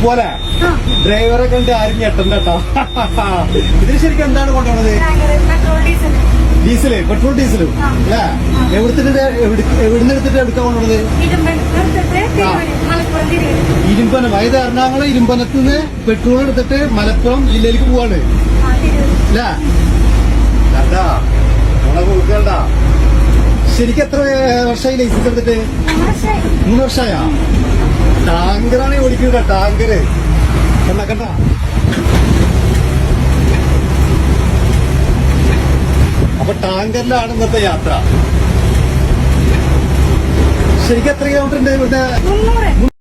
പോലെ ഡ്രൈവറെ കണ്ട് ആരും ഞെട്ടണ്ട കേട്ടോ. ഇതിന് ശരിക്കും എന്താണ് കൊണ്ടുപോണത്? ഡീസല്, പെട്രോൾ ഡീസലും അല്ലേ? എവിടുന്ന് എടുത്തിട്ട് എടുക്കാൻ കൊണ്ടുപോണത്? ഇരുമ്പനം. അതായത് എറണാകുളം ഇരുമ്പനത്ത് നിന്ന് പെട്രോൾ എടുത്തിട്ട് മലപ്പുറം ജില്ലയിലേക്ക് പോവാണ് അല്ലേ? കണ്ടാ നമ്മളെ കൊടുക്കണ്ട. ശരിക്കും എത്ര വർഷമായി ലൈസൻസ് എടുത്തിട്ട്? 3 വർഷമായാ? ടാങ്കറാണ് ഓടിക്കുന്നത്, ടാങ്കറ്. കണ്ട കണ്ട. അപ്പൊ ടാങ്കറിലാണ് ഇന്നത്തെ യാത്ര. ശരിക്കും എത്ര കിലോമീറ്റർ ഉണ്ട് ഇവിടുത്തെ?